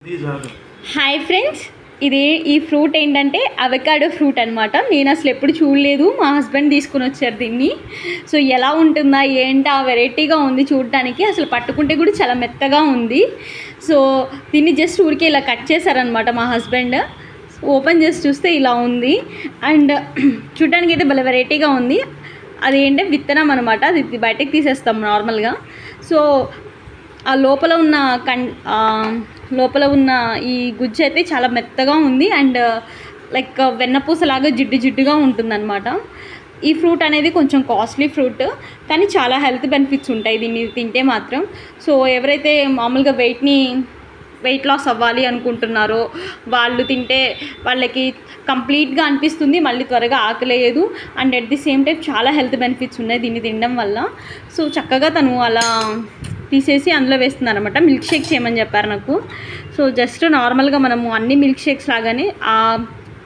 Hi friends, ఈ fruit ఏంటంటే avocado fruit అనమాట. నేను అసలు ఎప్పుడు చూడలేదు, మా హస్బెండ్ తీసుకుని వచ్చారు దీన్ని. సో ఎలా ఉంటుందా ఏంటా, వెరైటీగా ఉంది చూడటానికి. అసలు పట్టుకుంటే కూడా చాలా మెత్తగా ఉంది. సో దీన్ని జస్ట్ ఊరికే ఇలా కట్ చేశారనమాట మా హస్బెండ్. ఓపెన్ చేసి చూస్తే ఇలా ఉంది. అండ్ చూడటానికి అయితే భలే వెరైటీగా ఉంది. అదేంటే విత్తనం అనమాట, అది బయటకు తీసేస్తాం నార్మల్గా. సో ఆ లోపల ఉన్న ఈ గుజ్జు అయితే చాలా మెత్తగా ఉంది. అండ్ లైక్ వెన్నపూసలాగా జిడ్డుగా ఉంటుందన్నమాట. ఈ ఫ్రూట్ అనేది కొంచెం కాస్ట్లీ ఫ్రూట్, కానీ చాలా హెల్త్ బెనిఫిట్స్ ఉంటాయి దీన్ని తింటే మాత్రం. సో ఎవరైతే మామూలుగా వెయిట్ లాస్ అవ్వాలి అనుకుంటున్నారో వాళ్ళు తింటే వాళ్ళకి కంప్లీట్గా అనిపిస్తుంది, మళ్ళీ త్వరగా ఆకలేదు. And at the same time చాలా హెల్త్ బెనిఫిట్స్ ఉన్నాయి దీన్ని తినడం వల్ల. సో చక్కగా తను అలా తీసేసి అందులో వేస్తుంది అనమాట. మిల్క్ షేక్ చేయమని చెప్పారు నాకు. సో జస్ట్ నార్మల్గా మనము అన్ని మిల్క్ షేక్స్ లాగానే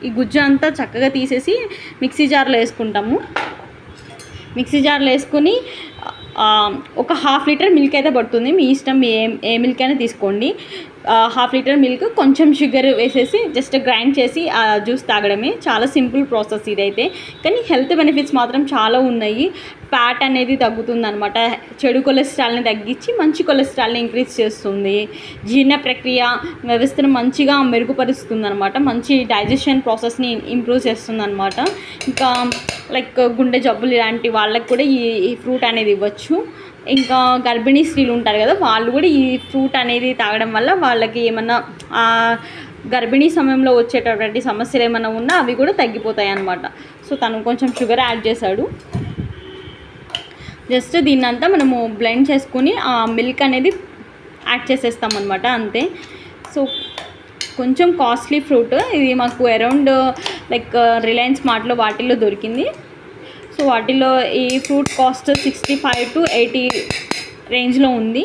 ఈ గుజ్జు అంతా చక్కగా తీసేసి మిక్సీ జార్లో వేసుకుంటాము. మిక్సీ జార్లో వేసుకుని ఒక 1/2 లీటర్ మిల్క్ అయితే పడుతుంది. మీ ఇష్టం, ఏ మిల్క్ అయినా తీసుకోండి. 1/2 లీటర్ మిల్క్, కొంచెం షుగర్ వేసేసి జస్ట్ గ్రైండ్ చేసి ఆ జ్యూస్ తాగడమే. చాలా సింపుల్ ప్రాసెస్ ఇదైతే, కానీ హెల్త్ బెనిఫిట్స్ మాత్రం చాలా ఉన్నాయి. ఫ్యాట్ అనేది తగ్గుతుంది అనమాట. చెడు కొలెస్ట్రాల్ని తగ్గించి మంచి కొలెస్ట్రాల్ని ఇంక్రీజ్ చేస్తుంది. జీర్ణ ప్రక్రియ వ్యవస్థను మంచిగా మెరుగుపరుస్తుంది అనమాట. మంచి డైజెషన్ ప్రాసెస్ని ఇంప్రూవ్ చేస్తుంది అనమాట. ఇంకా లైక్ గుండె జబ్బులు ఇలాంటి వాళ్ళకి కూడా ఈ ఫ్రూట్ అనేది ఇవ్వచ్చు. ఇంకా గర్భిణీ స్త్రీలు ఉంటారు కదా, వాళ్ళు కూడా ఈ ఫ్రూట్ అనేది తాగడం వల్ల వాళ్ళకి ఏమన్నా గర్భిణీ సమయంలో వచ్చేటటువంటి సమస్యలు ఏమైనా ఉన్నా అవి కూడా తగ్గిపోతాయి అన్నమాట. సో తను కొంచెం షుగర్ యాడ్ చేశాడు. జస్ట్ దీన్నంతా మనము బ్లెండ్ చేసుకుని ఆ మిల్క్ అనేది యాడ్ చేసేస్తాం అనమాట, అంతే. సో కొంచెం కాస్ట్లీ ఫ్రూట్ ఇది. మాకు అరౌండ్ లైక్ రిలయన్స్ మార్ట్లో వాటిల్లో దొరికింది. సో వాటిలో ఈ ఫ్రూట్ కాస్ట్ 65 to 80 రేంజ్లో ఉంది.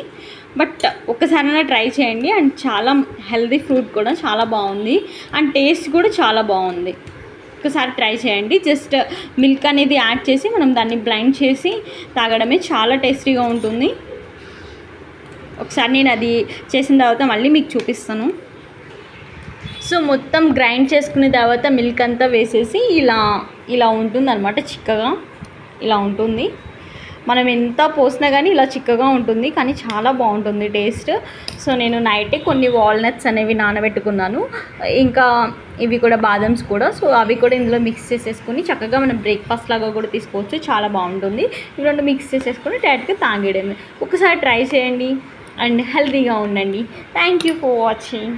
బట్ ఒక్కసారైనా ట్రై చేయండి. అండ్ చాలా హెల్తీ ఫ్రూట్ కూడా, చాలా బాగుంది. అండ్ టేస్ట్ కూడా చాలా బాగుంది. ఒకసారి ట్రై చేయండి. జస్ట్ మిల్క్ అనేది యాడ్ చేసి మనం దాన్ని బ్లెండ్ చేసి తాగడమే. చాలా టేస్టీగా ఉంటుంది. ఒకసారి నేను అది చేసిన తర్వాత మళ్ళీ మీకు చూపిస్తాను. సో మొత్తం గ్రైండ్ చేసుకున్న తర్వాత మిల్క్ అంతా వేసేసి ఇలా ఉంటుంది అనమాట. చిక్కగా ఇలా ఉంటుంది. మనం ఎంత పోసినా కానీ ఇలా చిక్కగా ఉంటుంది, కానీ చాలా బాగుంటుంది టేస్ట్. సో నేను నైటే కొన్ని వాల్నట్స్ అనేవి నానబెట్టుకున్నాను, ఇంకా ఇవి కూడా బాదమ్స్ కూడా. సో అవి కూడా ఇందులో మిక్స్ చేసేసుకుని చక్కగా మనం బ్రేక్ఫాస్ట్ లాగా కూడా తీసుకోవచ్చు. చాలా బాగుంటుంది. ఇవి రెండు మిక్స్ చేసేసుకుని డైరెక్ట్గా తాగేయడమే. ఒకసారి ట్రై చేయండి అండ్ హెల్తీగా ఉండండి. Thank you for watching.